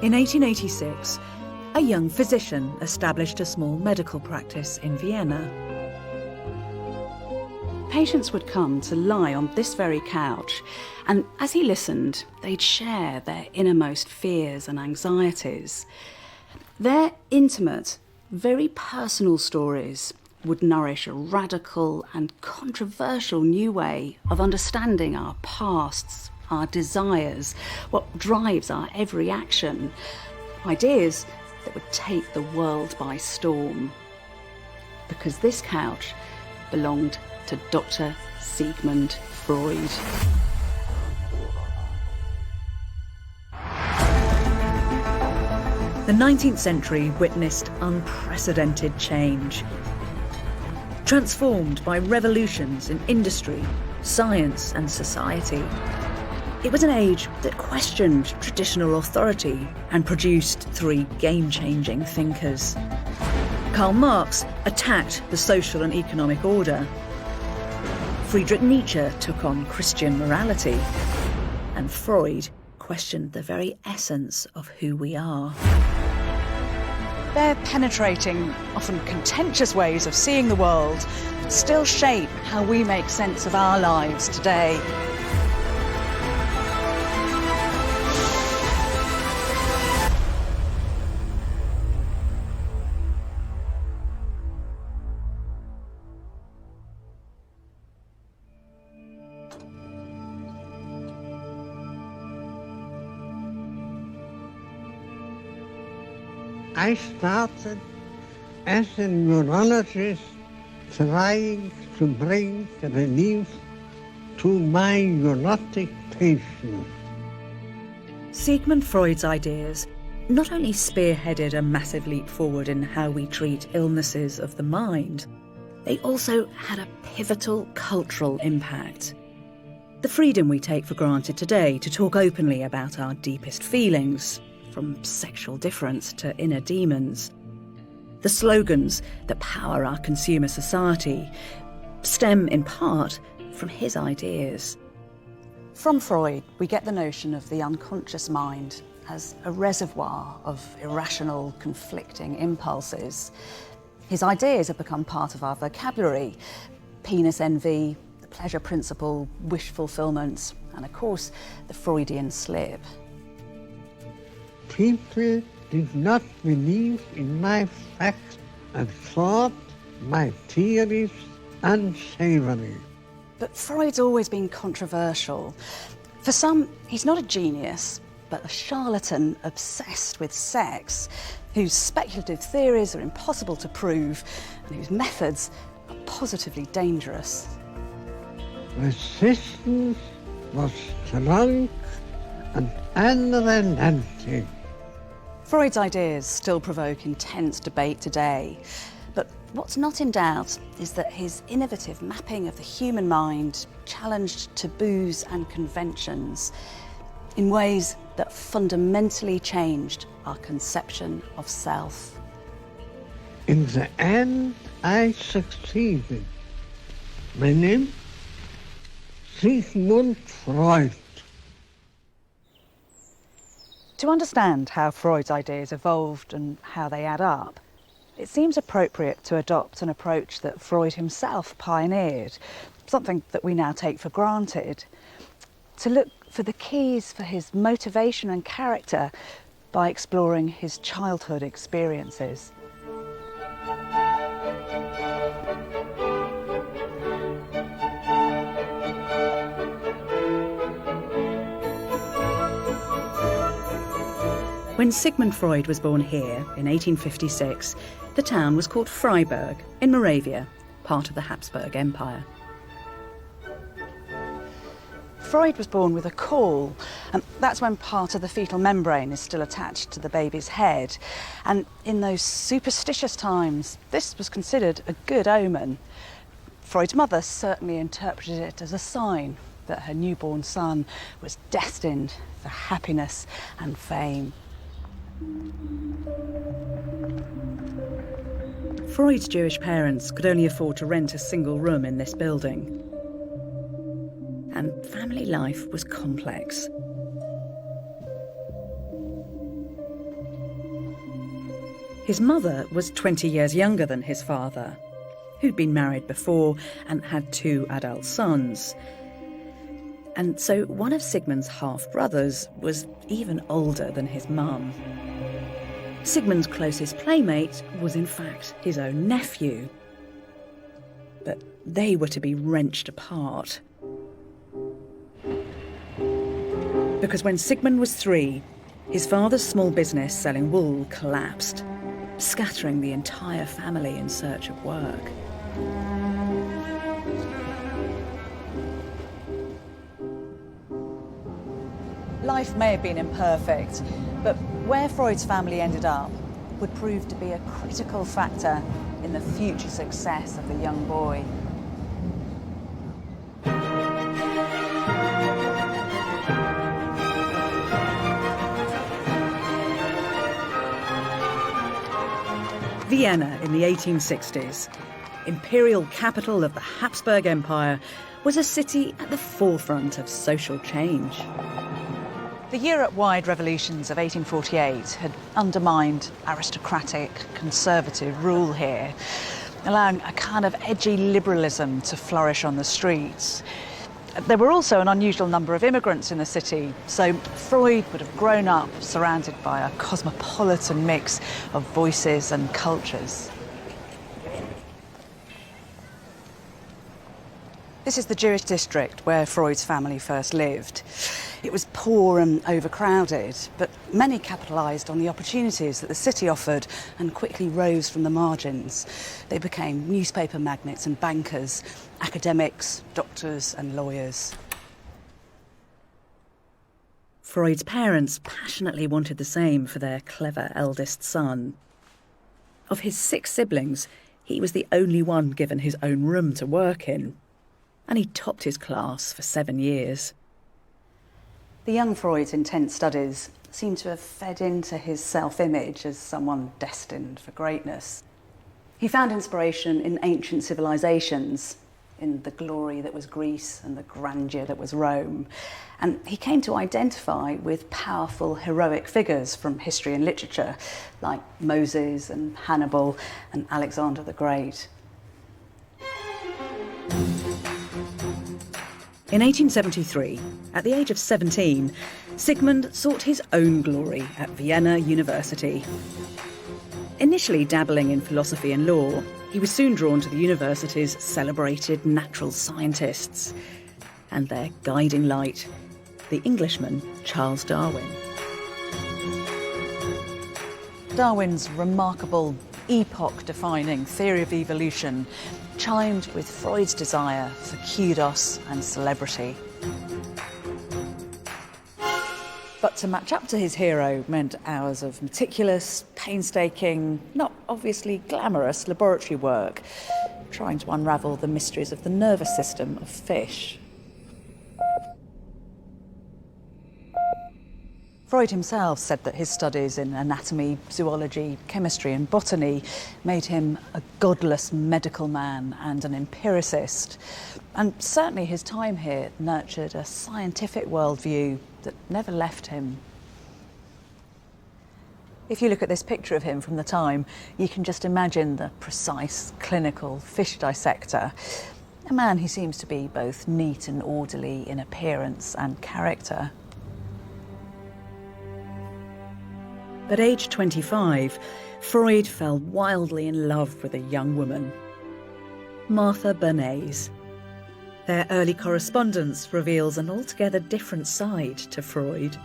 In 1886, a young physician established a small medical practice in Vienna. Patients would come to lie on this very couch, and as he listened, they'd share their innermost fears and anxieties. Their intimate, very personal stories would nourish a radical and controversial new way of understanding our pasts, our desires, what drives our every action. Ideas that would take the world by storm. Because this couch belonged to Dr. Sigmund Freud. The 19th century witnessed unprecedented change. Transformed by revolutions in industry, science and society. It was an age that questioned traditional authority and produced three game-changing thinkers. Karl Marx attacked the social and economic order. Friedrich Nietzsche took on Christian morality. And Freud questioned the very essence of who we are. Their penetrating, often contentious ways of seeing the world still shape how we make sense of our lives today. I started as a neurologist trying to bring relief to my neurotic patients. Sigmund Freud's ideas not only spearheaded a massive leap forward in how we treat illnesses of the mind, they also had a pivotal cultural impact. The freedom we take for granted today to talk openly about our deepest feelings, from sexual difference to inner demons. The slogans that power our consumer society stem in part from his ideas. From Freud, we get the notion of the unconscious mind as a reservoir of irrational, conflicting impulses. His ideas have become part of our vocabulary: penis envy, the pleasure principle, wish fulfillment, and of course, the Freudian slip. People did not believe in my facts and thought my theories unsavory. But Freud's always been controversial. For some, he's not a genius, but a charlatan obsessed with sex, whose speculative theories are impossible to prove and whose methods are positively dangerous. Resistance was strong and unrelenting. Freud's ideas still provoke intense debate today, but what's not in doubt is that his innovative mapping of the human mind challenged taboos and conventions in ways that fundamentally changed our conception of self. In the end, I succeeded. My name? Sigmund Freud. To understand how Freud's ideas evolved and how they add up, it seems appropriate to adopt an approach that Freud himself pioneered, something that we now take for granted, to look for the keys for his motivation and character by exploring his childhood experiences. When Sigmund Freud was born here in 1856, the town was called Freiburg in Moravia, part of the Habsburg Empire. Freud was born with a caul, and that's when part of the fetal membrane is still attached to the baby's head. And in those superstitious times, this was considered a good omen. Freud's mother certainly interpreted it as a sign that her newborn son was destined for happiness and fame. Freud's Jewish parents could only afford to rent a single room in this building. And family life was complex. His mother was 20 years younger than his father, who'd been married before and had 2 adult sons. And so one of Sigmund's half-brothers was even older than his mum. Sigmund's closest playmate was in fact his own nephew. But they were to be wrenched apart. Because when Sigmund was 3, his father's small business selling wool collapsed, scattering the entire family in search of work. Life may have been imperfect, but where Freud's family ended up would prove to be a critical factor in the future success of the young boy. Vienna in the 1860s, imperial capital of the Habsburg Empire, was a city at the forefront of social change. The Europe-wide revolutions of 1848 had undermined aristocratic, conservative rule here, allowing a kind of edgy liberalism to flourish on the streets. There were also an unusual number of immigrants in the city, so Freud would have grown up surrounded by a cosmopolitan mix of voices and cultures. This is the Jewish district where Freud's family first lived. It was poor and overcrowded, but many capitalised on the opportunities that the city offered and quickly rose from the margins. They became newspaper magnates and bankers, academics, doctors and lawyers. Freud's parents passionately wanted the same for their clever eldest son. Of his 6 siblings, he was the only one given his own room to work in, and he topped his class for 7 years. The young Freud's intense studies seem to have fed into his self-image as someone destined for greatness. He found inspiration in ancient civilizations, in the glory that was Greece and the grandeur that was Rome. And he came to identify with powerful heroic figures from history and literature, like Moses and Hannibal and Alexander the Great. In 1873, at the age of 17, Sigmund sought his own glory at Vienna University. Initially dabbling in philosophy and law, he was soon drawn to the university's celebrated natural scientists and their guiding light, the Englishman Charles Darwin. Darwin's remarkable, epoch-defining theory of evolution chimed with Freud's desire for kudos and celebrity. But to match up to his hero meant hours of meticulous, painstaking, not obviously glamorous laboratory work, trying to unravel the mysteries of the nervous system of fish. Freud himself said that his studies in anatomy, zoology, chemistry and botany made him a godless medical man and an empiricist. And certainly his time here nurtured a scientific worldview that never left him. If you look at this picture of him from the time, you can just imagine the precise, clinical fish dissector, a man who seems to be both neat and orderly in appearance and character. At age 25, Freud fell wildly in love with a young woman, Martha Bernays. Their early correspondence reveals an altogether different side to Freud.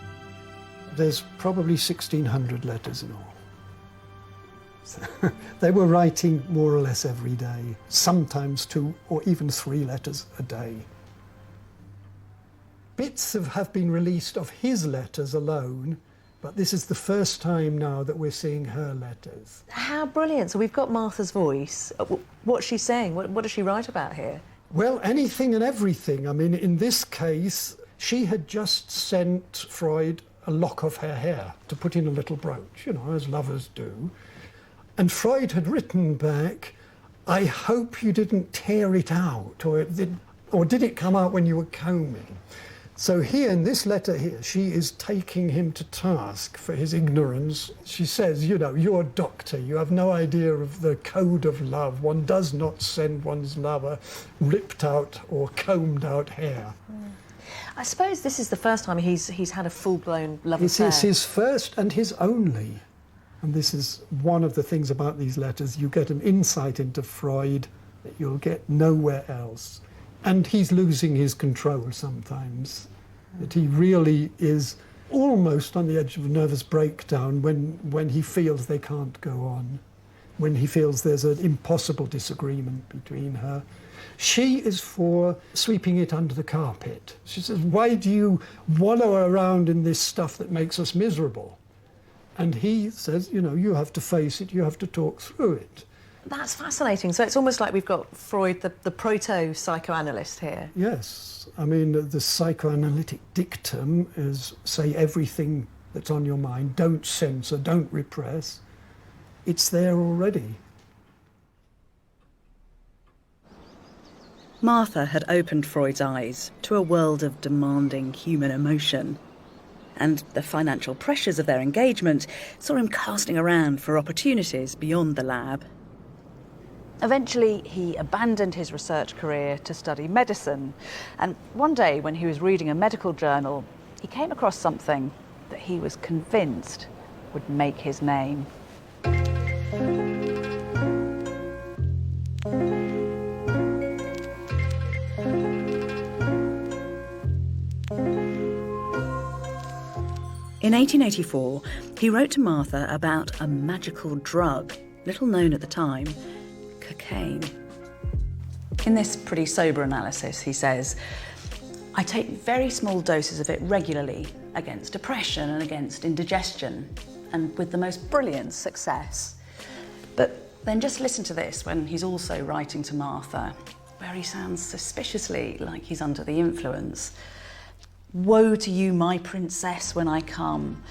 There's probably 1,600 letters in all. They were writing more or less every day, sometimes 2 or even 3 letters a day. Bits have been released of his letters alone, but this is the first time now that we're seeing her letters. How brilliant. So we've got Martha's voice. What's she saying? What does she write about here? Well, anything and everything. I mean, in this case, she had just sent Freud a lock of her hair to put in a little brooch, you know, as lovers do. And Freud had written back, "I hope you didn't tear it out, or did it come out when you were combing?" So here, in this letter here, she is taking him to task for his ignorance. She says, you know, you're a doctor, you have no idea of the code of love. One does not send one's lover ripped out or combed out hair. I suppose this is the first time he's had a full-blown love affair. It's his first and his only. And this is one of the things about these letters. You get an insight into Freud that you'll get nowhere else. And he's losing his control sometimes. That he really is almost on the edge of a nervous breakdown when he feels they can't go on, when he feels there's an impossible disagreement between her. She is for sweeping it under the carpet. She says, why do you wallow around in this stuff that makes us miserable? And he says, you know, you have to face it, you have to talk through it. That's fascinating. So it's almost like we've got Freud, the proto-psychoanalyst here. Yes. I mean, the psychoanalytic dictum is say everything that's on your mind, don't censor, don't repress. It's there already. Martha had opened Freud's eyes to a world of demanding human emotion. And the financial pressures of their engagement saw him casting around for opportunities beyond the lab. Eventually, he abandoned his research career to study medicine. And one day, when he was reading a medical journal, he came across something that he was convinced would make his name. In 1884, he wrote to Martha about a magical drug, little known at the time, cocaine. In this pretty sober analysis, he says, I take very small doses of it regularly against depression and against indigestion, and with the most brilliant success. But then just listen to this when he's also writing to Martha, where he sounds suspiciously like he's under the influence. Woe to you, my princess, when I come.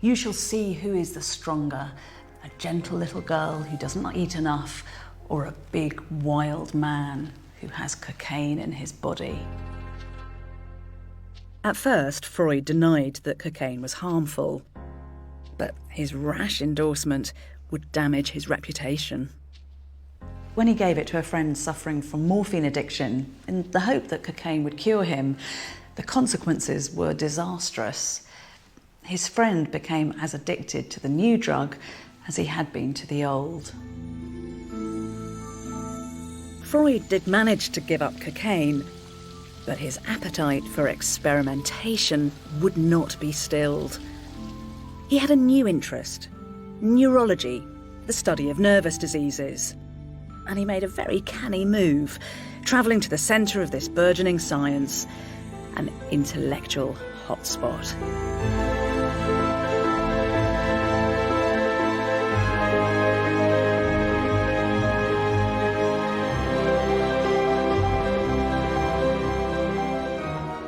You shall see who is the stronger, a gentle little girl who doesn't eat enough, or a big, wild man who has cocaine in his body. At first, Freud denied that cocaine was harmful, but his rash endorsement would damage his reputation. When he gave it to a friend suffering from morphine addiction, in the hope that cocaine would cure him, the consequences were disastrous. His friend became as addicted to the new drug as he had been to the old. Freud did manage to give up cocaine, but his appetite for experimentation would not be stilled. He had a new interest, neurology, the study of nervous diseases. And he made a very canny move, travelling to the centre of this burgeoning science, an intellectual hotspot.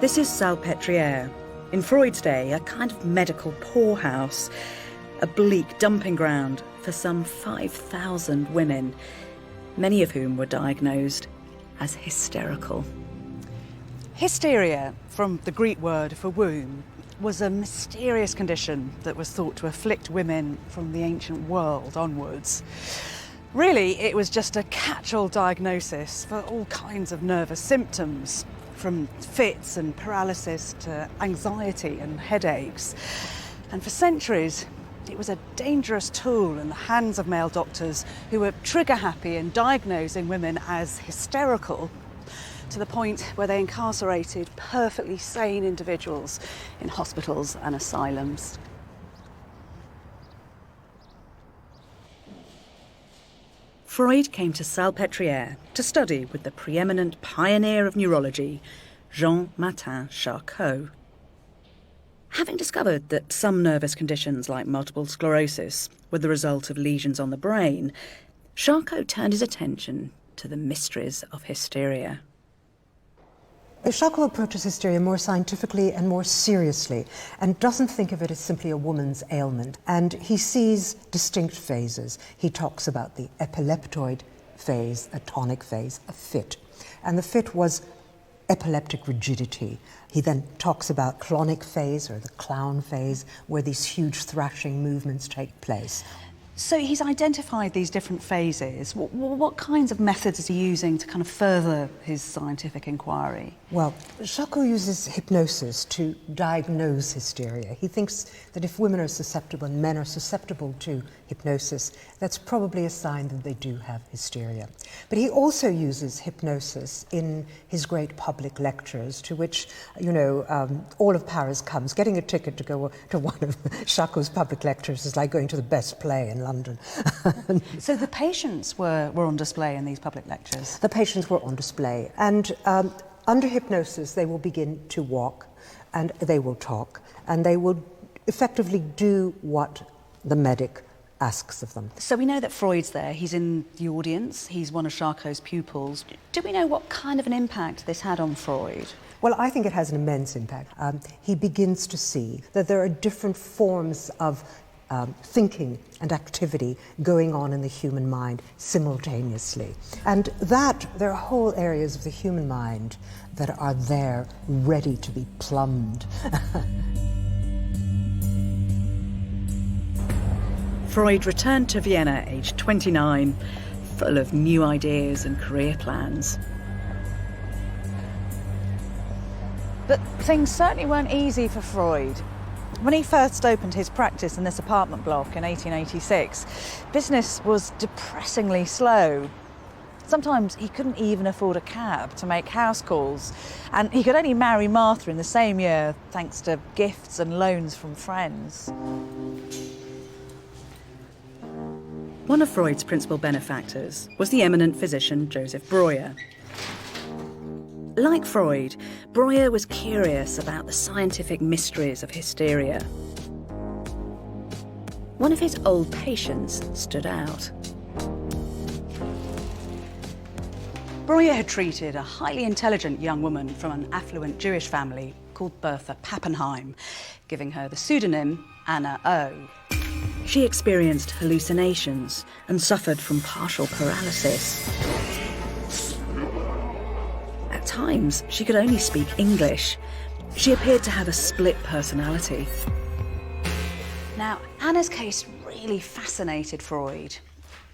This is Salpêtrière, in Freud's day a kind of medical poorhouse, a bleak dumping ground for some 5,000 women, many of whom were diagnosed as hysterical. Hysteria, from the Greek word for womb, was a mysterious condition that was thought to afflict women from the ancient world onwards. Really, it was just a catch-all diagnosis for all kinds of nervous symptoms, from fits and paralysis to anxiety and headaches. And for centuries, it was a dangerous tool in the hands of male doctors who were trigger-happy in diagnosing women as hysterical, to the point where they incarcerated perfectly sane individuals in hospitals and asylums. Freud came to Salpêtrière to study with the preeminent pioneer of neurology, Jean-Martin Charcot. Having discovered that some nervous conditions like multiple sclerosis were the result of lesions on the brain, Charcot turned his attention to the mysteries of hysteria. Charcot approaches hysteria more scientifically and more seriously and doesn't think of it as simply a woman's ailment. And he sees distinct phases. He talks about the epileptoid phase, a tonic phase, a fit. And the fit was epileptic rigidity. He then talks about clonic phase, or the clown phase, where these huge thrashing movements take place. So he's identified these different phases. What kinds of methods is he using to kind of further his scientific inquiry? Well, Schlomo uses hypnosis to diagnose hysteria. He thinks that if women are susceptible and men are susceptible to hypnosis, that's probably a sign that they do have hysteria. But he also uses hypnosis in his great public lectures, to which, all of Paris comes. Getting a ticket to go to one of Schlomo's public lectures is like going to the best play in London. So the patients were on display in these public lectures? The patients were on display, and under hypnosis they will begin to walk, and they will talk, and they will effectively do what the medic asks of them. So we know that Freud's there, he's in the audience, he's one of Charcot's pupils. Do we know what kind of an impact this had on Freud? Well, I think it has an immense impact. He begins to see that there are different forms of thinking and activity going on in the human mind simultaneously. And that there are whole areas of the human mind that are there ready to be plumbed. Freud returned to Vienna aged 29, full of new ideas and career plans. But things certainly weren't easy for Freud. When he first opened his practice in this apartment block in 1886, business was depressingly slow. Sometimes he couldn't even afford a cab to make house calls, and he could only marry Martha in the same year thanks to gifts and loans from friends. One of Freud's principal benefactors was the eminent physician Joseph Breuer. Like Freud, Breuer was curious about the scientific mysteries of hysteria. One of his old patients stood out. Breuer had treated a highly intelligent young woman from an affluent Jewish family called Bertha Pappenheim, giving her the pseudonym Anna O. She experienced hallucinations and suffered from partial paralysis. At times, she could only speak English. She appeared to have a split personality. Now, Anna's case really fascinated Freud,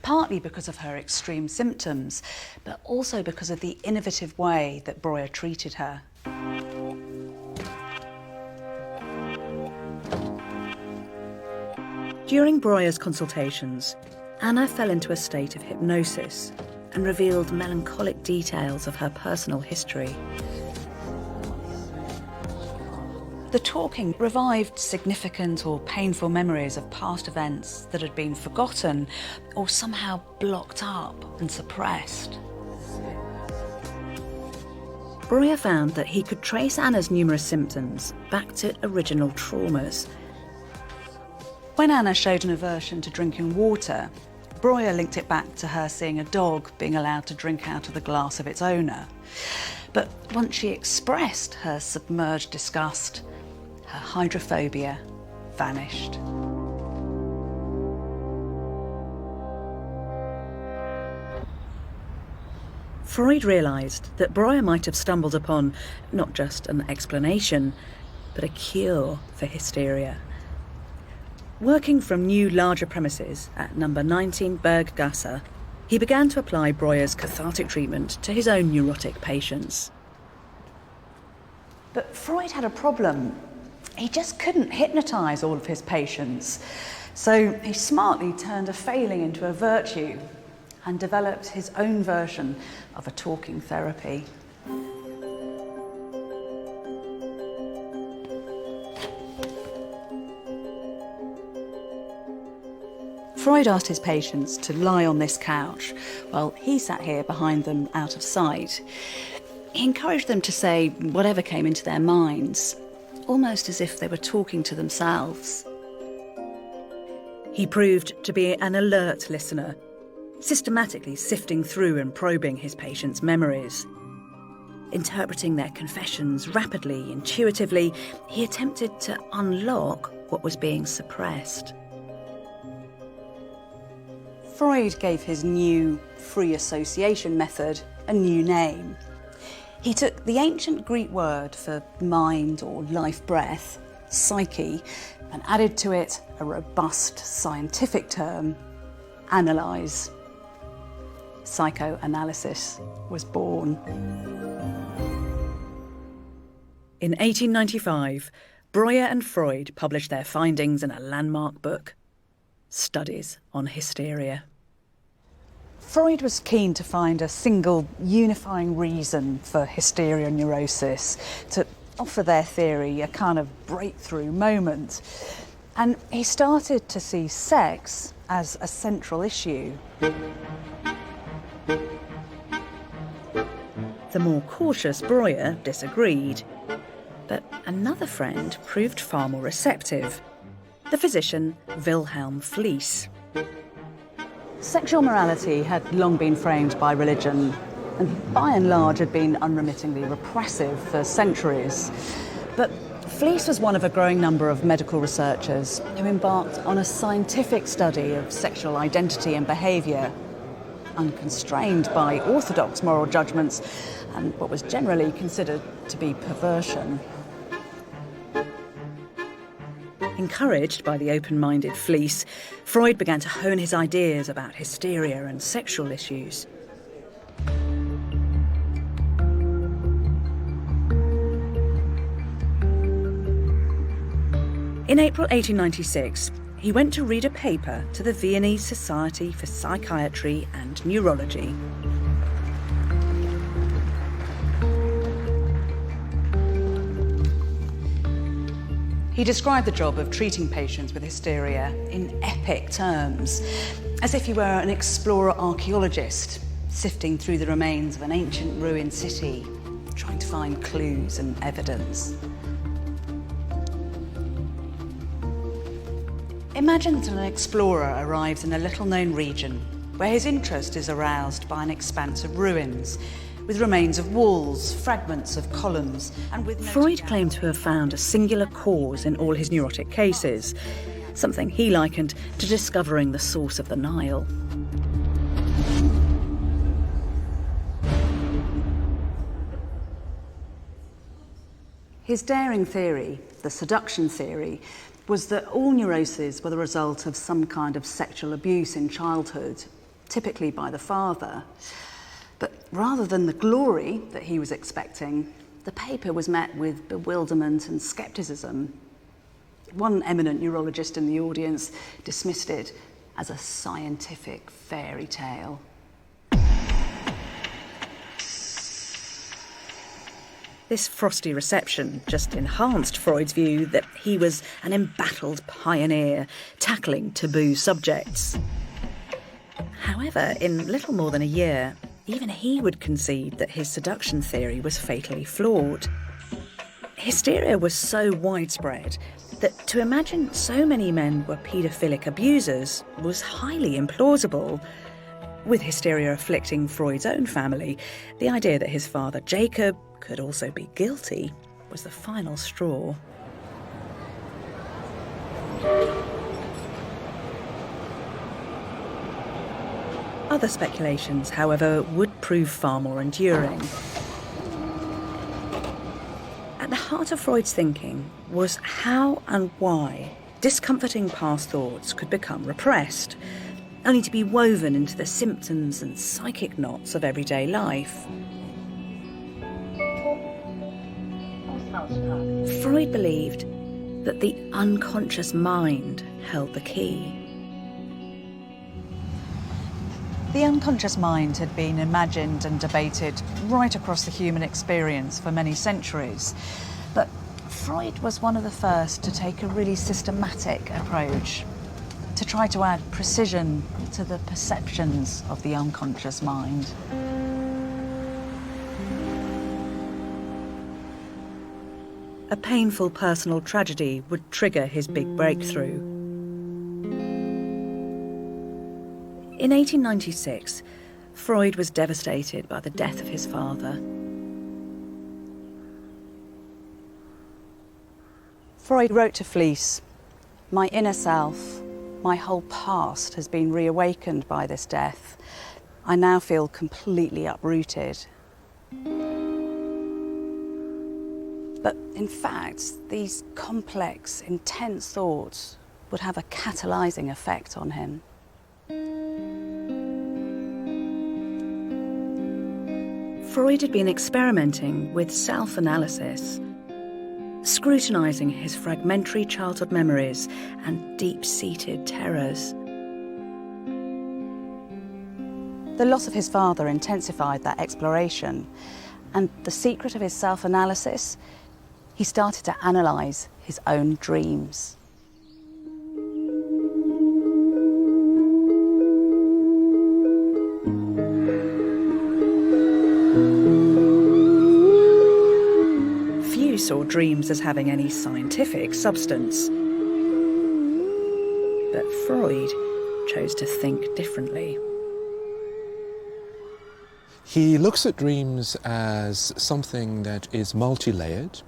partly because of her extreme symptoms, but also because of the innovative way that Breuer treated her. During Breuer's consultations, Anna fell into a state of hypnosis and revealed melancholic details of her personal history. The talking revived significant or painful memories of past events that had been forgotten or somehow blocked up and suppressed. Breuer found that he could trace Anna's numerous symptoms back to original traumas. When Anna showed an aversion to drinking water, Breuer linked it back to her seeing a dog being allowed to drink out of the glass of its owner. But once she expressed her submerged disgust, her hydrophobia vanished. Freud realised that Breuer might have stumbled upon not just an explanation, but a cure for hysteria. Working from new, larger premises at number 19 Berggasse, he began to apply Breuer's cathartic treatment to his own neurotic patients. But Freud had a problem. He just couldn't hypnotise all of his patients. So he smartly turned a failing into a virtue and developed his own version of a talking therapy. Freud asked his patients to lie on this couch while he sat here behind them out of sight. He encouraged them to say whatever came into their minds, almost as if they were talking to themselves. He proved to be an alert listener, systematically sifting through and probing his patients' memories. Interpreting their confessions rapidly, intuitively, he attempted to unlock what was being suppressed. Freud gave his new free association method a new name. He took the ancient Greek word for mind or life breath, psyche, and added to it a robust scientific term, analyse. Psychoanalysis was born. In 1895, Breuer and Freud published their findings in a landmark book, Studies on Hysteria. Freud was keen to find a single unifying reason for hysteria neurosis, to offer their theory a kind of breakthrough moment. And he started to see sex as a central issue. The more cautious Breuer disagreed, but another friend proved far more receptive, the physician Wilhelm Fliess. Sexual morality had long been framed by religion and by and large had been unremittingly repressive for centuries. But Fliess was one of a growing number of medical researchers who embarked on a scientific study of sexual identity and behaviour, unconstrained by orthodox moral judgments and what was generally considered to be perversion. Encouraged by the open-minded Fliess, Freud began to hone his ideas about hysteria and sexual issues. In April 1896, he went to read a paper to the Viennese Society for Psychiatry and Neurology. He described the job of treating patients with hysteria in epic terms, as if he were an explorer archaeologist, sifting through the remains of an ancient ruined city, trying to find clues and evidence. Imagine that an explorer arrives in a little-known region where his interest is aroused by an expanse of ruins, with remains of walls, fragments of columns, and with... Freud claimed to have found a singular cause in all his neurotic cases, something he likened to discovering the source of the Nile. His daring theory, the seduction theory, was that all neuroses were the result of some kind of sexual abuse in childhood, typically by the father. But rather than the glory that he was expecting, the paper was met with bewilderment and scepticism. One eminent neurologist in the audience dismissed it as a scientific fairy tale. This frosty reception just enhanced Freud's view that he was an embattled pioneer, tackling taboo subjects. However, in little more than a year, even he would concede that his seduction theory was fatally flawed. Hysteria was so widespread that to imagine so many men were paedophilic abusers was highly implausible. With hysteria afflicting Freud's own family, the idea that his father Jacob could also be guilty was the final straw. Other speculations, however, would prove far more enduring. At the heart of Freud's thinking was how and why discomforting past thoughts could become repressed, only to be woven into the symptoms and psychic knots of everyday life. Freud believed that the unconscious mind held the key. The unconscious mind had been imagined and debated right across the human experience for many centuries. But Freud was one of the first to take a really systematic approach, to try to add precision to the perceptions of the unconscious mind. A painful personal tragedy would trigger his big breakthrough. In 1896, Freud was devastated by the death of his father. Freud wrote to Fliess, "My inner self, my whole past has been reawakened by this death. I now feel completely uprooted." But in fact, these complex, intense thoughts would have a catalysing effect on him. Freud had been experimenting with self-analysis, scrutinising his fragmentary childhood memories and deep-seated terrors. The loss of his father intensified that exploration, and the secret of his self-analysis, he started to analyse his own dreams. Few saw dreams as having any scientific substance. But Freud chose to think differently. He looks at dreams as something that is multi-layered.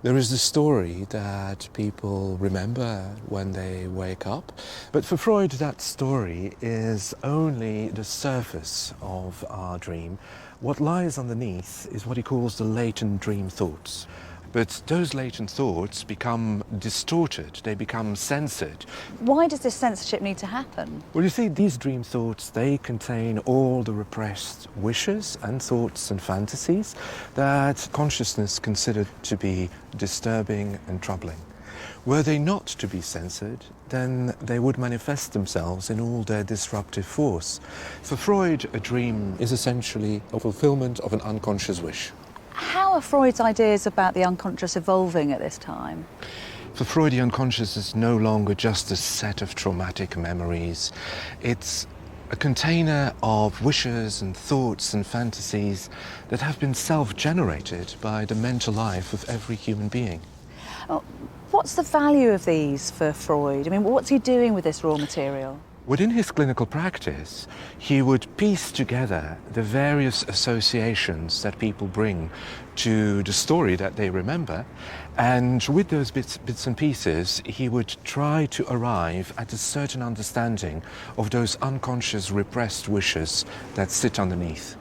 There is the story that people remember when they wake up, but for Freud that story is only the surface of our dream. What lies underneath is what he calls the latent dream thoughts. But those latent thoughts become distorted, they become censored. Why does this censorship need to happen? Well, you see, these dream thoughts, they contain all the repressed wishes and thoughts and fantasies that consciousness considered to be disturbing and troubling. Were they not to be censored, then they would manifest themselves in all their disruptive force. For Freud, a dream is essentially a fulfillment of an unconscious wish. How are Freud's ideas about the unconscious evolving at this time? For Freud, the unconscious is no longer just a set of traumatic memories. It's a container of wishes and thoughts and fantasies that have been self-generated by the mental life of every human being. Oh, what's the value of these for Freud? I mean, what's he doing with this raw material? Within his clinical practice, he would piece together the various associations that people bring to the story that they remember, and with those bits and pieces, he would try to arrive at a certain understanding of those unconscious repressed wishes that sit underneath.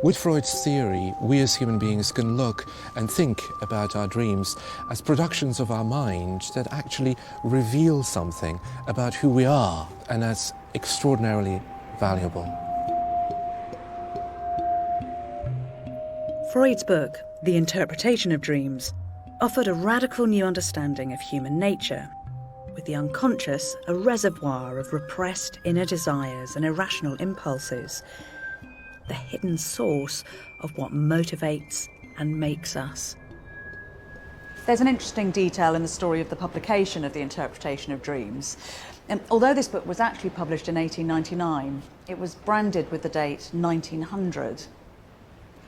With Freud's theory, we as human beings can look and think about our dreams as productions of our mind that actually reveal something about who we are, and that's extraordinarily valuable. Freud's book, The Interpretation of Dreams, offered a radical new understanding of human nature, with the unconscious a reservoir of repressed inner desires and irrational impulses, the hidden source of what motivates and makes us. There's an interesting detail in the story of the publication of The Interpretation of Dreams. Although this book was actually published in 1899, it was branded with the date 1900.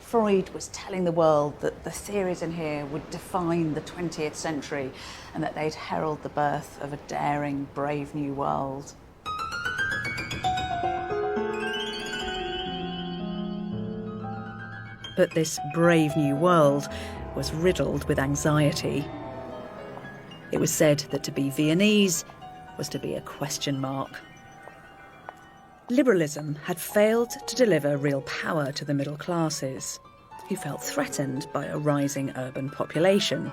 Freud was telling the world that the theories in here would define the 20th century and that they'd herald the birth of a daring, brave new world. But this brave new world was riddled with anxiety. It was said that to be Viennese was to be a question mark. Liberalism had failed to deliver real power to the middle classes, who felt threatened by a rising urban population.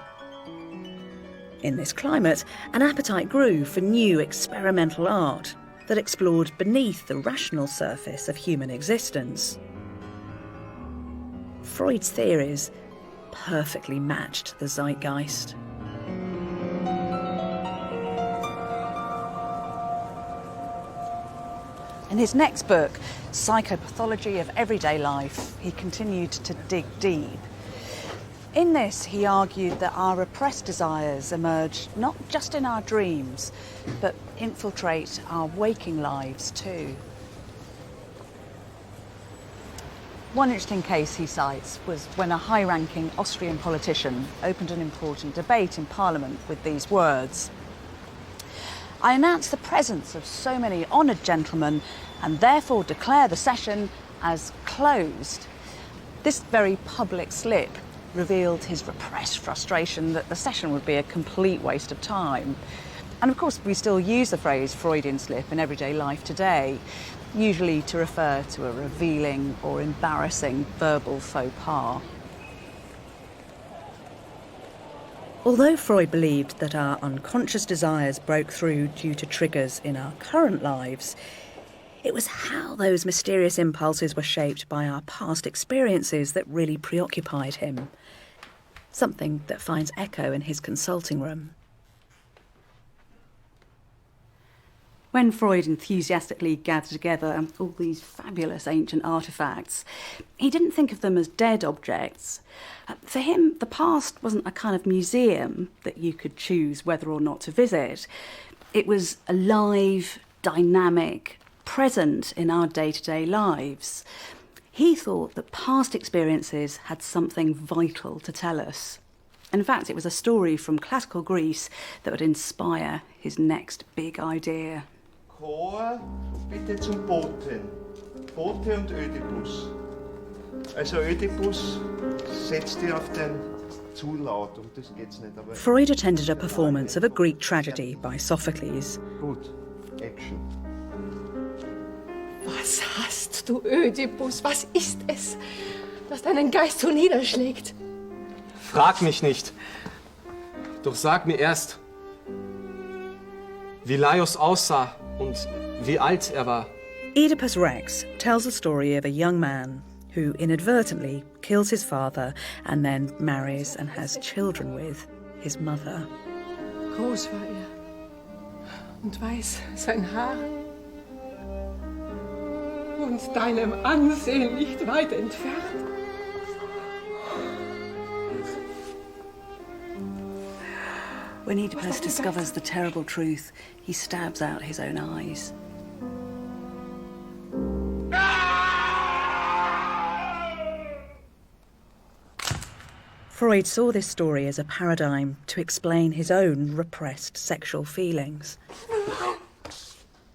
In this climate, an appetite grew for new experimental art that explored beneath the rational surface of human existence. Freud's theories perfectly matched the zeitgeist. In his next book, Psychopathology of Everyday Life, he continued to dig deep. In this, he argued that our repressed desires emerge not just in our dreams, but infiltrate our waking lives too. One interesting case he cites was when a high-ranking Austrian politician opened an important debate in Parliament with these words: "I announce the presence of so many honoured gentlemen and therefore declare the session as closed." This very public slip revealed his repressed frustration that the session would be a complete waste of time. And of course, we still use the phrase Freudian slip in everyday life today, usually to refer to a revealing or embarrassing verbal faux pas. Although Freud believed that our unconscious desires broke through due to triggers in our current lives, it was how those mysterious impulses were shaped by our past experiences that really preoccupied him. Something that finds echo in his consulting room. When Freud enthusiastically gathered together all these fabulous ancient artefacts, he didn't think of them as dead objects. For him, the past wasn't a kind of museum that you could choose whether or not to visit. It was alive, dynamic, present in our day-to-day lives. He thought that past experiences had something vital to tell us. In fact, it was a story from classical Greece that would inspire his next big idea. Chor, bitte zum Boten. Bote und Ödipus. Also Ödipus, setz dich auf den zu laut, das geht's nicht. Aber Freud attended a performance of a Greek tragedy by Sophocles. gut, Action. Was hast du, Ödipus? Was ist es, das deinen Geist so niederschlägt? Frag mich nicht. Doch sag mir erst, wie Laios aussah und wie alt er war. Oedipus Rex tells the story of a young man who inadvertently kills his father and then marries and has children with his mother. Groß war er und weiß sein Haar und deinem Ansehen nicht weit entfernt. When Oedipus discovers the terrible truth, he stabs out his own eyes. Freud saw this story as a paradigm to explain his own repressed sexual feelings.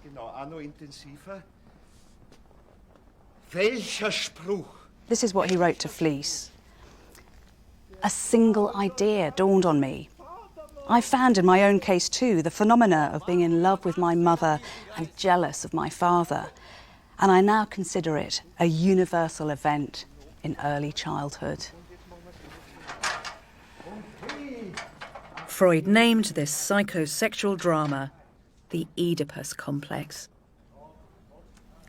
Genau, auch noch intensiver. Welcher Spruch? This is what he wrote to Fleece. A single idea dawned on me. I found in my own case too the phenomena of being in love with my mother and jealous of my father, and I now consider it a universal event in early childhood. Freud named this psychosexual drama the Oedipus complex.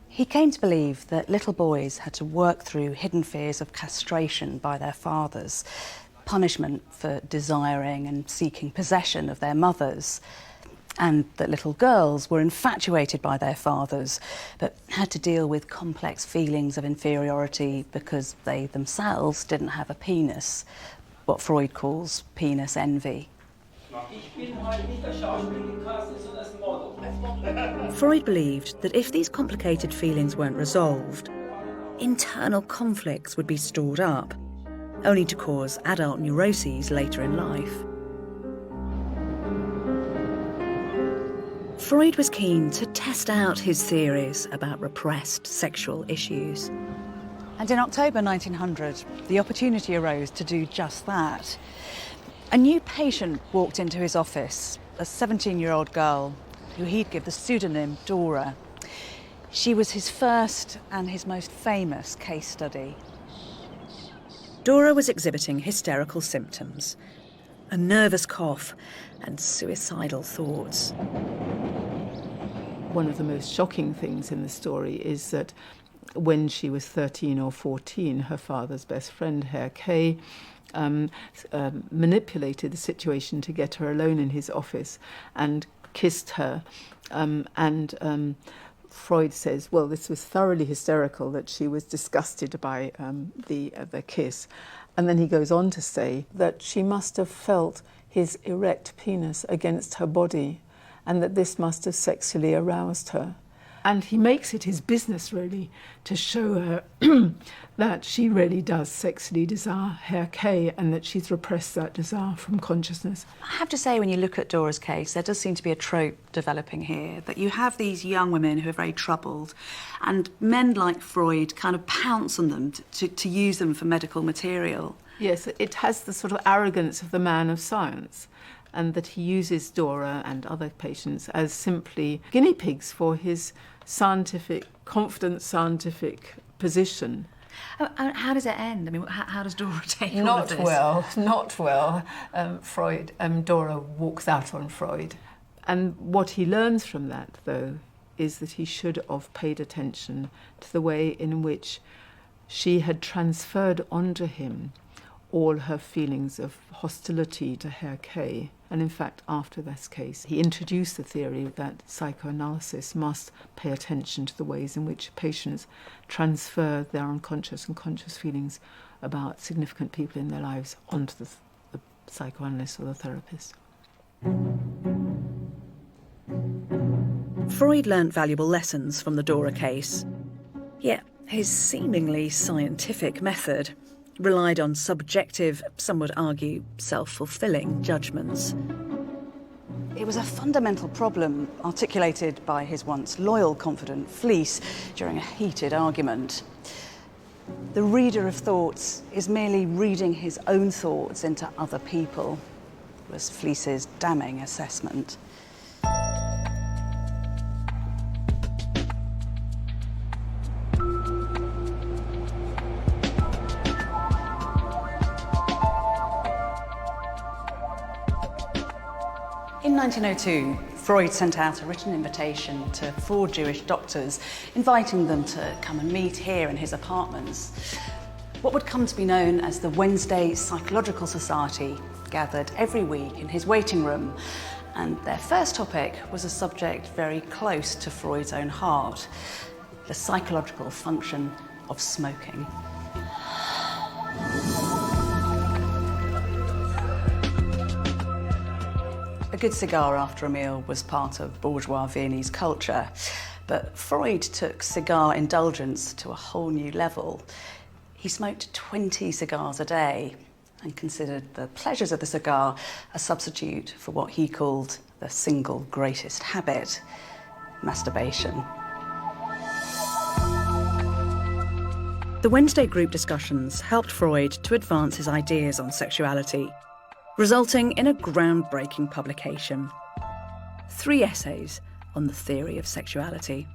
He came to believe that little boys had to work through hidden fears of castration by their fathers, punishment for desiring and seeking possession of their mothers, and that little girls were infatuated by their fathers but had to deal with complex feelings of inferiority because they themselves didn't have a penis, what Freud calls penis envy. Freud believed that if these complicated feelings weren't resolved, internal conflicts would be stored up, only to cause adult neuroses later in life. Freud was keen to test out his theories about repressed sexual issues. And in October 1900, the opportunity arose to do just that. A new patient walked into his office, a 17-year-old girl who he'd give the pseudonym Dora. She was his first and his most famous case study. Dora was exhibiting hysterical symptoms, a nervous cough and suicidal thoughts. One of the most shocking things in the story is that when she was 13 or 14, her father's best friend, Herr K., manipulated the situation to get her alone in his office and kissed her. Freud says, well, this was thoroughly hysterical, that she was disgusted by the kiss. And then he goes on to say that she must have felt his erect penis against her body and that this must have sexually aroused her. And he makes it his business, really, to show her that she really does sexually desire Herr K and that she's repressed that desire from consciousness. I have to say, when you look at Dora's case, there does seem to be a trope developing here, that you have these young women who are very troubled, and men like Freud kind of pounce on them to use them for medical material. Yes, it has the sort of arrogance of the man of science, and that he uses Dora and other patients as simply guinea pigs for his confident scientific position. How does it end? I mean, how does Dora take all of this? Not well. Dora walks out on Freud. And what he learns from that, though, is that he should have paid attention to the way in which she had transferred onto him all her feelings of hostility to Herr K. And in fact, after this case, he introduced the theory that psychoanalysis must pay attention to the ways in which patients transfer their unconscious and conscious feelings about significant people in their lives onto the psychoanalyst or the therapist. Freud learnt valuable lessons from the Dora case. Yet his seemingly scientific method relied on subjective, some would argue, self-fulfilling judgments. It was a fundamental problem articulated by his once loyal confidant Fliess during a heated argument. The reader of thoughts is merely reading his own thoughts into other people, was Fliess's damning assessment. In 1902, Freud sent out a written invitation to 4 Jewish doctors, inviting them to come and meet here in his apartments. What would come to be known as the Wednesday Psychological Society gathered every week in his waiting room, and their first topic was a subject very close to Freud's own heart: the psychological function of smoking. A good cigar after a meal was part of bourgeois Viennese culture, but Freud took cigar indulgence to a whole new level. He smoked 20 cigars a day and considered the pleasures of the cigar a substitute for what he called the single greatest habit: masturbation. The Wednesday group discussions helped Freud to advance his ideas on sexuality, resulting in a groundbreaking publication: 3 essays on the theory of sexuality.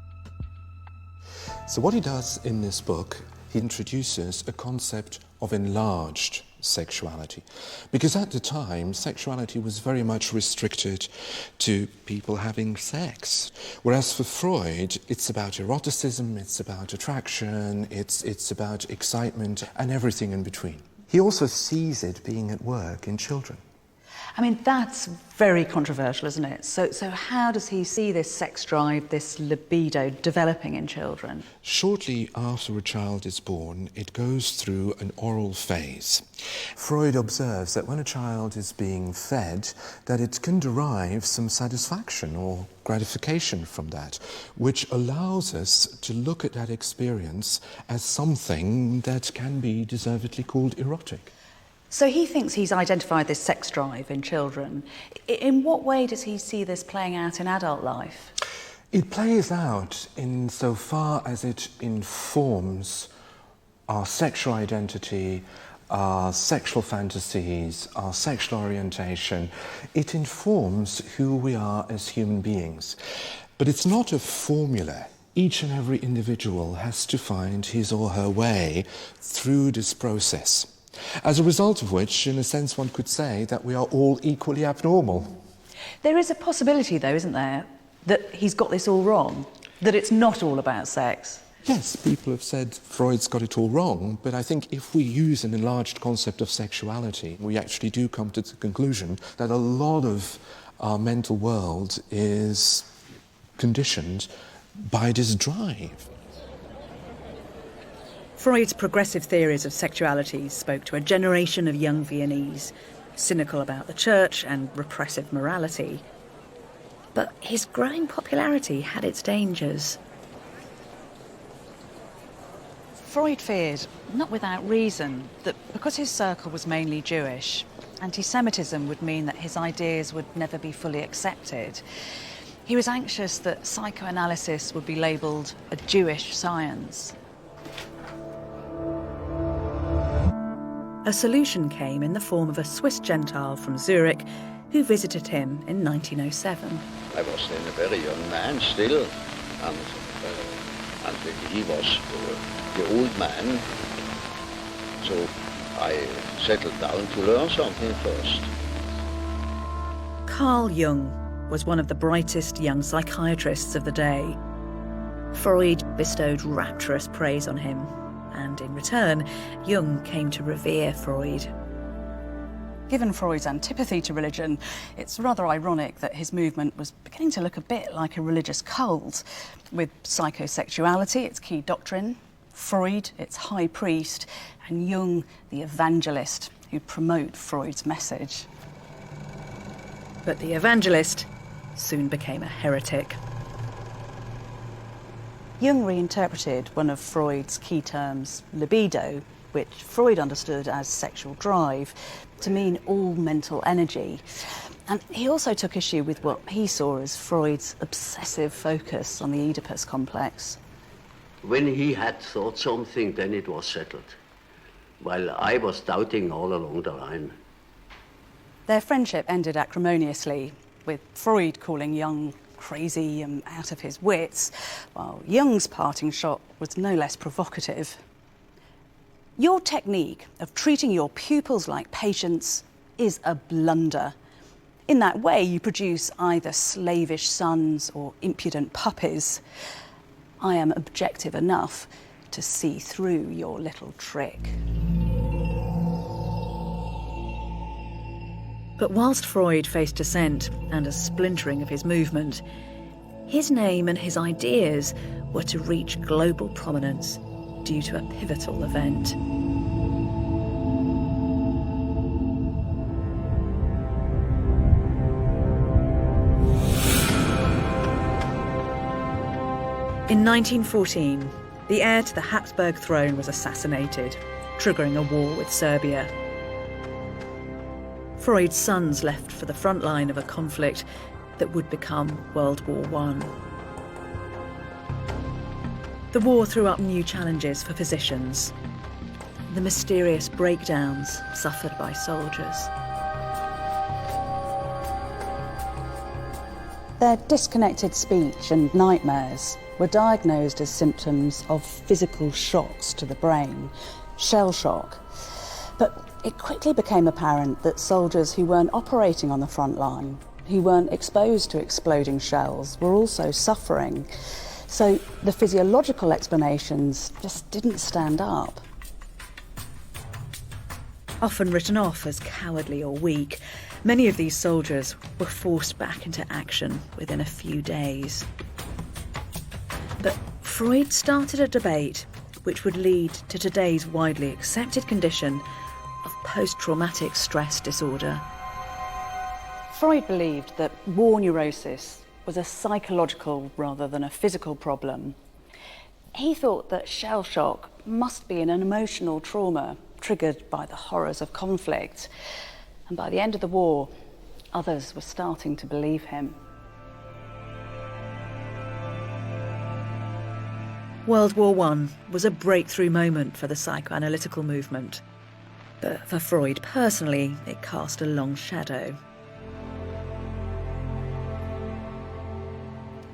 So what he does in this book, he introduces a concept of enlarged sexuality. Because at the time, sexuality was very much restricted to people having sex. Whereas for Freud, it's about eroticism, it's about attraction, it's about excitement and everything in between. He also sees it being at work in children. I mean, that's very controversial, isn't it? So how does he see this sex drive, this libido developing in children? Shortly after a child is born, it goes through an oral phase. Freud observes that when a child is being fed, that it can derive some satisfaction or gratification from that, which allows us to look at that experience as something that can be deservedly called erotic. So he thinks he's identified this sex drive in children. In what way does he see this playing out in adult life? It plays out insofar as it informs our sexual identity, our sexual fantasies, our sexual orientation. It informs who we are as human beings. But it's not a formula. Each and every individual has to find his or her way through this process. As a result of which, in a sense, one could say that we are all equally abnormal. There is a possibility, though, isn't there, that he's got this all wrong, that it's not all about sex? Yes, people have said Freud's got it all wrong, but I think if we use an enlarged concept of sexuality, we actually do come to the conclusion that a lot of our mental world is conditioned by this drive. Freud's progressive theories of sexuality spoke to a generation of young Viennese, cynical about the church and repressive morality. But his growing popularity had its dangers. Freud feared, not without reason, that because his circle was mainly Jewish, anti-Semitism would mean that his ideas would never be fully accepted. He was anxious that psychoanalysis would be labelled a Jewish science. A solution came in the form of a Swiss Gentile from Zurich who visited him in 1907. I was then a very young man still, and he was the old man So I settled down to learn something first. Carl Jung was one of the brightest young psychiatrists of the day. Freud bestowed rapturous praise on him, and in return, Jung came to revere Freud. Given Freud's antipathy to religion, it's rather ironic that his movement was beginning to look a bit like a religious cult, with psychosexuality its key doctrine, Freud its high priest, and Jung the evangelist who promote Freud's message. But the evangelist soon became a heretic. Jung reinterpreted one of Freud's key terms, libido, which Freud understood as sexual drive, to mean all mental energy. And he also took issue with what he saw as Freud's obsessive focus on the Oedipus complex. When he had thought something, then it was settled, while I was doubting all along the line. Their friendship ended acrimoniously, with Freud calling Jung crazy and out of his wits, while Jung's parting shot was no less provocative. Your technique of treating your pupils like patients is a blunder. In that way, you produce either slavish sons or impudent puppies. I am objective enough to see through your little trick. But whilst Freud faced dissent and a splintering of his movement, his name and his ideas were to reach global prominence due to a pivotal event. In 1914, the heir to the Habsburg throne was assassinated, triggering a war with Serbia. Freud's sons left for the front line of a conflict that would become World War I. The war threw up new challenges for physicians. The mysterious breakdowns suffered by soldiers. Their disconnected speech and nightmares were diagnosed as symptoms of physical shocks to the brain, shell shock. But it quickly became apparent that soldiers who weren't operating on the front line, who weren't exposed to exploding shells, were also suffering. So the physiological explanations just didn't stand up. Often written off as cowardly or weak, many of these soldiers were forced back into action within a few days. But Freud started a debate which would lead to today's widely accepted condition of post-traumatic stress disorder. Freud believed that war neurosis was a psychological rather than a physical problem. He thought that shell shock must be an emotional trauma triggered by the horrors of conflict. And by the end of the war, others were starting to believe him. World War I was a breakthrough moment for the psychoanalytical movement. But for Freud personally, it cast a long shadow.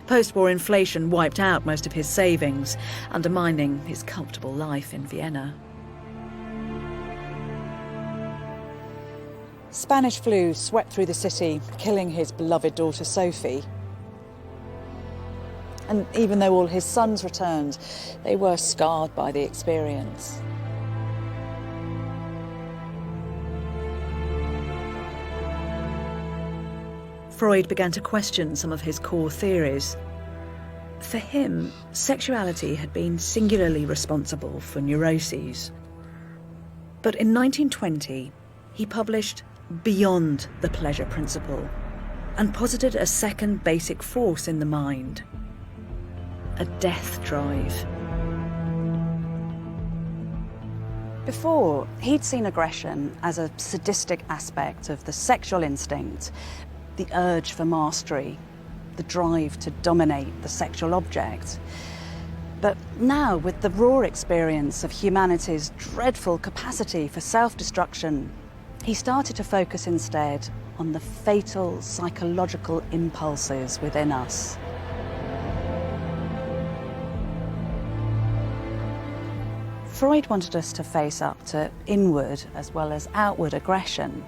Post-war inflation wiped out most of his savings, undermining his comfortable life in Vienna. Spanish flu swept through the city, killing his beloved daughter Sophie. And even though all his sons returned, they were scarred by the experience. Freud began to question some of his core theories. For him, sexuality had been singularly responsible for neuroses. But in 1920, he published Beyond the Pleasure Principle and posited a second basic force in the mind: a death drive. Before, he'd seen aggression as a sadistic aspect of the sexual instinct, the urge for mastery, the drive to dominate the sexual object. But now, with the raw experience of humanity's dreadful capacity for self-destruction, he started to focus instead on the fatal psychological impulses within us. Freud wanted us to face up to inward as well as outward aggression.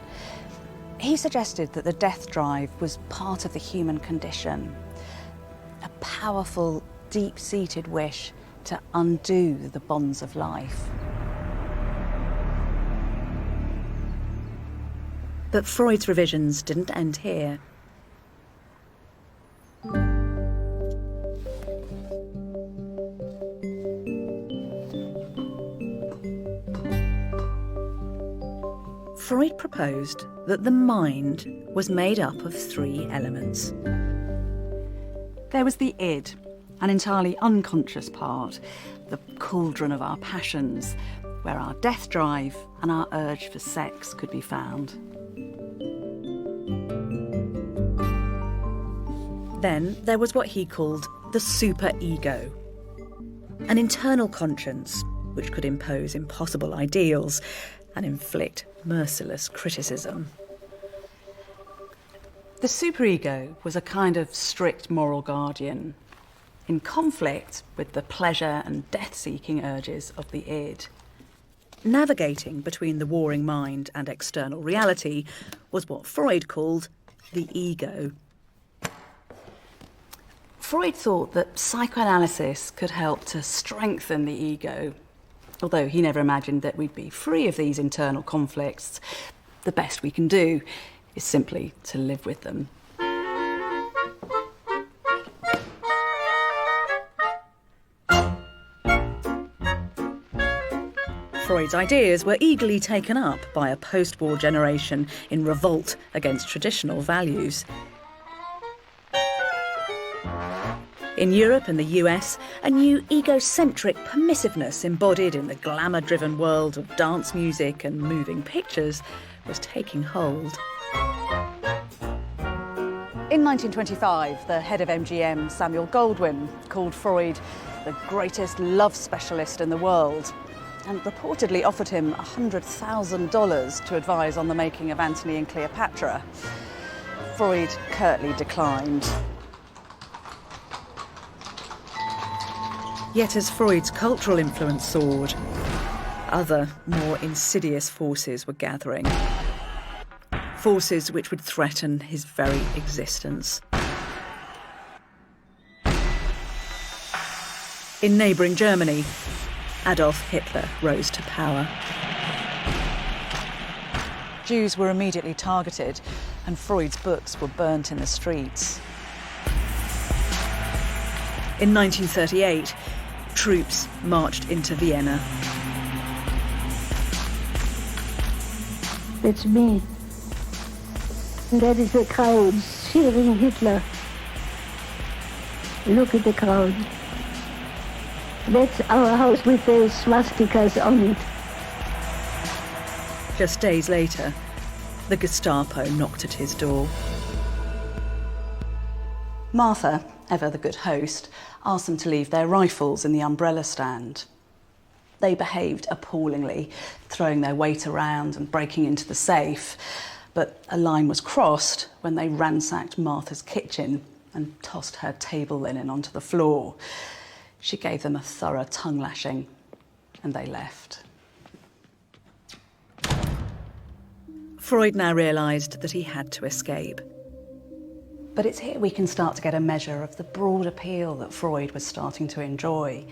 He suggested that the death drive was part of the human condition, a powerful, deep-seated wish to undo the bonds of life. But Freud's revisions didn't end here. Freud proposed that the mind was made up of three elements. There was the id, an entirely unconscious part, the cauldron of our passions, where our death drive and our urge for sex could be found. Then there was what he called the superego, an internal conscience which could impose impossible ideals and inflict merciless criticism. The superego was a kind of strict moral guardian, in conflict with the pleasure and death-seeking urges of the id. Navigating between the warring mind and external reality was what Freud called the ego. Freud thought that psychoanalysis could help to strengthen the ego. Although he never imagined that we'd be free of these internal conflicts, the best we can do is simply to live with them. Freud's ideas were eagerly taken up by a post-war generation in revolt against traditional values. In Europe and the US, a new egocentric permissiveness embodied in the glamour-driven world of dance music and moving pictures was taking hold. In 1925, the head of MGM, Samuel Goldwyn, called Freud the greatest love specialist in the world and reportedly offered him $100,000 to advise on the making of Antony and Cleopatra. Freud curtly declined. Yet as Freud's cultural influence soared, other, more insidious forces were gathering. Forces which would threaten his very existence. In neighbouring Germany, Adolf Hitler rose to power. Jews were immediately targeted, and Freud's books were burnt in the streets. In 1938, troops marched into Vienna. That's me. And that is the crowd cheering Hitler. Look at the crowd. That's our house with the swastikas on it. Just days later, the Gestapo knocked at his door. Martha, ever the good host, asked them to leave their rifles in the umbrella stand. They behaved appallingly, throwing their weight around and breaking into the safe. But a line was crossed when they ransacked Martha's kitchen and tossed her table linen onto the floor. She gave them a thorough tongue lashing, and they left. Freud now realised that he had to escape. But it's here we can start to get a measure of the broad appeal that Freud was starting to enjoy.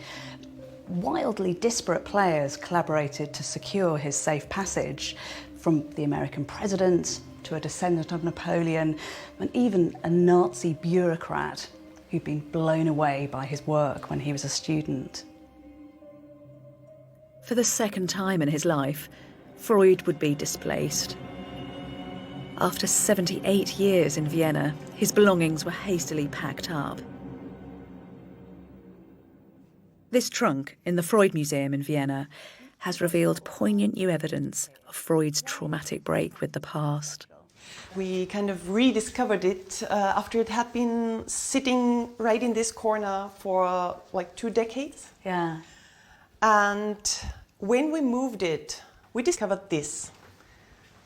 Wildly disparate players collaborated to secure his safe passage, from the American president to a descendant of Napoleon, and even a Nazi bureaucrat who'd been blown away by his work when he was a student. For the second time in his life, Freud would be displaced. After 78 years in Vienna, his belongings were hastily packed up. This trunk in the Freud Museum in Vienna has revealed poignant new evidence of Freud's traumatic break with the past. We kind of rediscovered it after it had been sitting right in this corner for like 2 decades. Yeah. And when we moved it, we discovered this,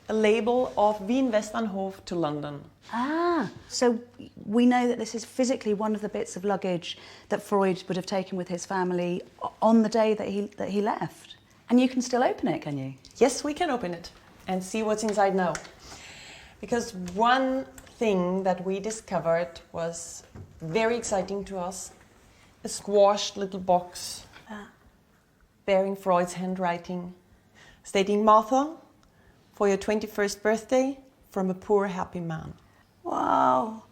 a label of Wien Westbahnhof to London. Ah, so we know that this is physically one of the bits of luggage that Freud would have taken with his family on the day that he left. And you can still open it, can you? Yes, we can open it and see what's inside now. Because one thing that we discovered was very exciting to us, a squashed little box bearing Freud's handwriting, stating, "Martha, for your 21st birthday, from a poor happy man." Wow.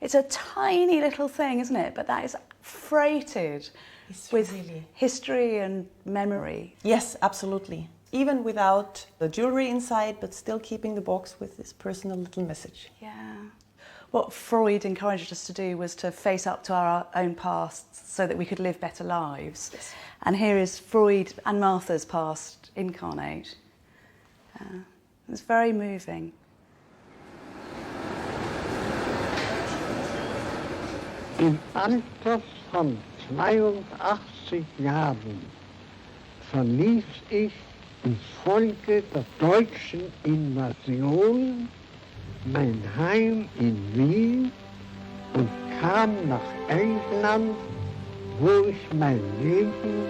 It's a tiny little thing, isn't it? But that is freighted with history and memory. Yes, absolutely. Even without the jewelry inside, but still keeping the box with this personal little message. Yeah. What Freud encouraged us to do was to face up to our own pasts so that we could live better lives. Yes. And here is Freud and Martha's past incarnate. It's very moving. Im Alter von 82 Jahren verließ ich infolge der deutschen Invasion mein Heim in Wien und kam nach England, wo ich mein Leben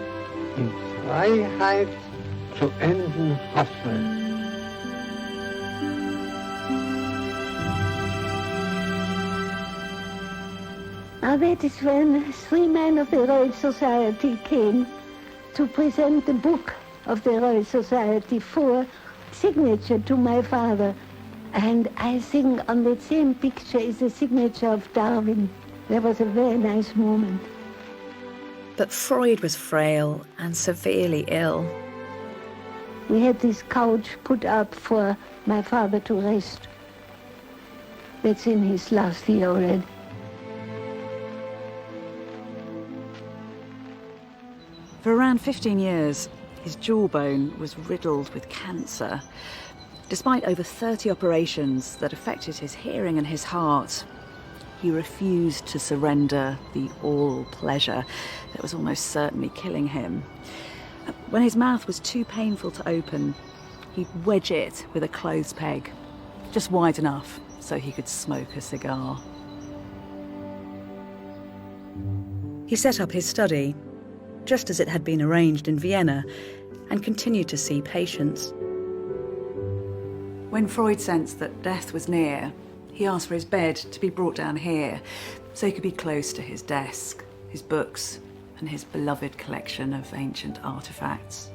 in Freiheit zu enden hoffe. That is when 3 men of the Royal Society came to present the book of the Royal Society for signature to my father. And I think on that same picture is the signature of Darwin. That was a very nice moment. But Freud was frail and severely ill. We had this couch put up for my father to rest. That's in his last year already. For around 15 years, his jawbone was riddled with cancer. Despite over 30 operations that affected his hearing and his heart, he refused to surrender the oral pleasure that was almost certainly killing him. When his mouth was too painful to open, he'd wedge it with a clothes peg, just wide enough so he could smoke a cigar. He set up his study, just as it had been arranged in Vienna, and continued to see patients. When Freud sensed that death was near, he asked for his bed to be brought down here so he could be close to his desk, his books, and his beloved collection of ancient artifacts.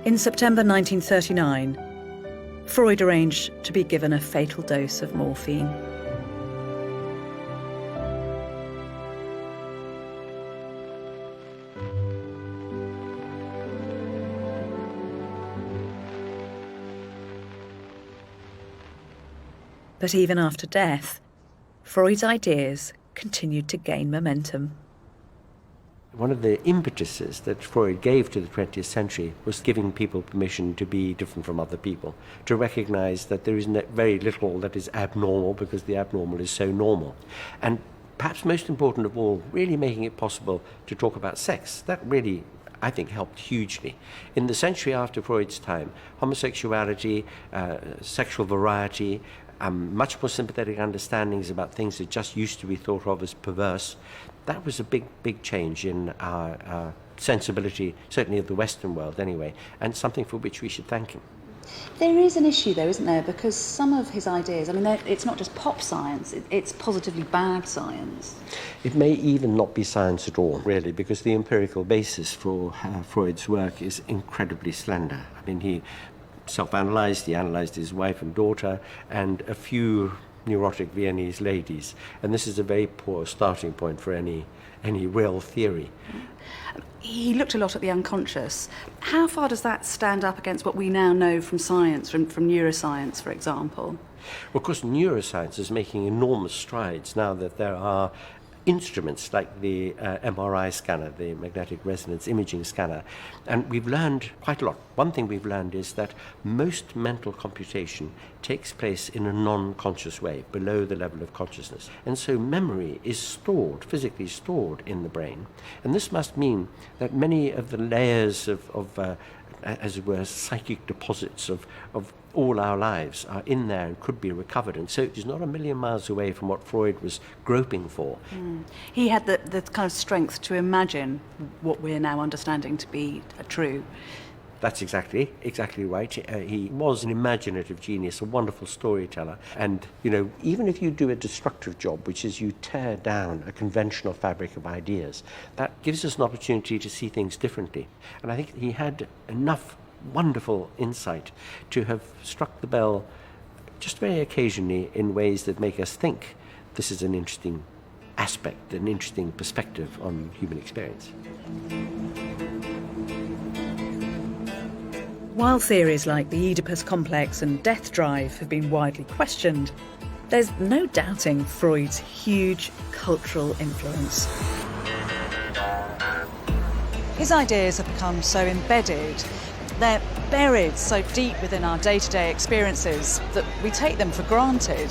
In September 1939, Freud arranged to be given a fatal dose of morphine. But even after death, Freud's ideas continued to gain momentum. One of the impetuses that Freud gave to the 20th century was giving people permission to be different from other people, to recognize that there is very little that is abnormal because the abnormal is so normal. And perhaps most important of all, really making it possible to talk about sex. That really, I think, helped hugely. In the century after Freud's time, homosexuality, sexual variety, much more sympathetic understandings about things that just used to be thought of as perverse. That was a big, big change in our sensibility, certainly of the Western world anyway, and something for which we should thank him. There is an issue though, isn't there? Because some of his ideas, I mean, it's not just pop science, it's positively bad science. It may even not be science at all, really, because the empirical basis for Freud's work is incredibly slender. I mean, he self-analysed, he analysed his wife and daughter and a few neurotic Viennese ladies, and this is a very poor starting point for any real theory. He looked a lot at the unconscious. How far does that stand up against what we now know from science, from neuroscience, for example? Well, of course, neuroscience is making enormous strides now that there are instruments like the MRI scanner, the magnetic resonance imaging scanner, and we've learned quite a lot. One thing we've learned is that most mental computation takes place in a non-conscious way, below the level of consciousness. And so memory is stored, physically stored in the brain. And this must mean that many of the layers of as it were, psychic deposits of all our lives are in there and could be recovered. And so it is not a million miles away from what Freud was groping for. He had the kind of strength to imagine what we're now understanding to be true. That's exactly right. He was an imaginative genius, a wonderful storyteller. And, you know, even if you do a destructive job, which is you tear down a conventional fabric of ideas, that gives us an opportunity to see things differently. And I think he had enough wonderful insight to have struck the bell just very occasionally in ways that make us think this is an interesting aspect, an interesting perspective on human experience. While theories like the Oedipus complex and death drive have been widely questioned, there's no doubting Freud's huge cultural influence. His ideas have become so embedded, they're buried so deep within our day-to-day experiences that we take them for granted.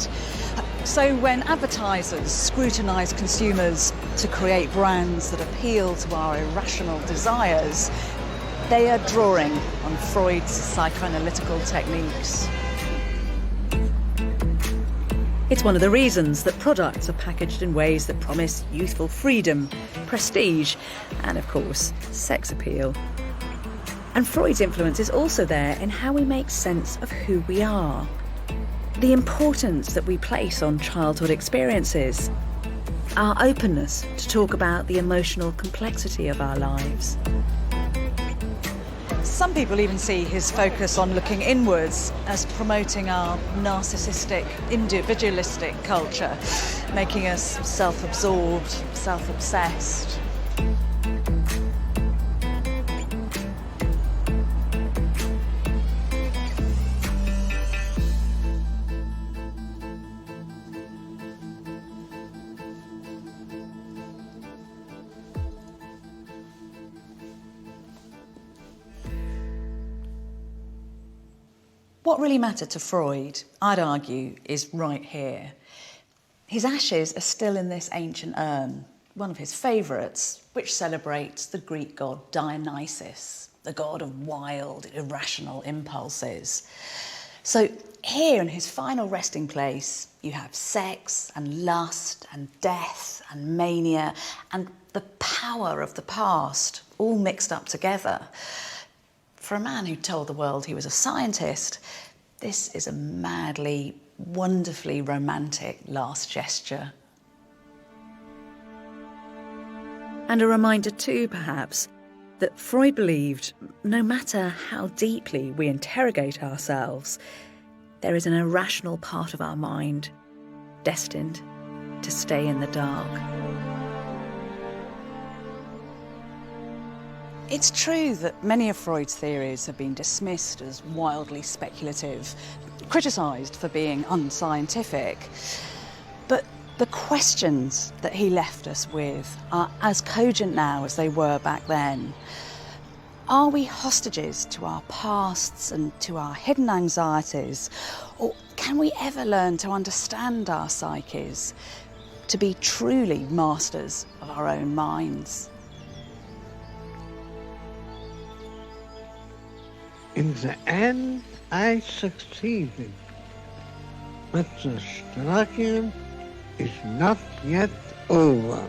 So when advertisers scrutinise consumers to create brands that appeal to our irrational desires, they are drawing on Freud's psychoanalytical techniques. It's one of the reasons that products are packaged in ways that promise youthful freedom, prestige, and of course, sex appeal. And Freud's influence is also there in how we make sense of who we are. The importance that we place on childhood experiences. Our openness to talk about the emotional complexity of our lives. Some people even see his focus on looking inwards as promoting our narcissistic, individualistic culture, making us self-absorbed, self-obsessed. What really mattered to Freud, I'd argue, is right here. His ashes are still in this ancient urn, one of his favourites, which celebrates the Greek god Dionysus, the god of wild, irrational impulses. So here in his final resting place, you have sex and lust and death and mania and the power of the past all mixed up together. For a man who told the world he was a scientist, this is a madly, wonderfully romantic last gesture. And a reminder too, perhaps, that Freud believed no matter how deeply we interrogate ourselves, there is an irrational part of our mind destined to stay in the dark. It's true that many of Freud's theories have been dismissed as wildly speculative, criticised for being unscientific. But the questions that he left us with are as cogent now as they were back then. Are we hostages to our pasts and to our hidden anxieties? Or can we ever learn to understand our psyches, to be truly masters of our own minds? In the end, I succeeded, but the struggle is not yet over.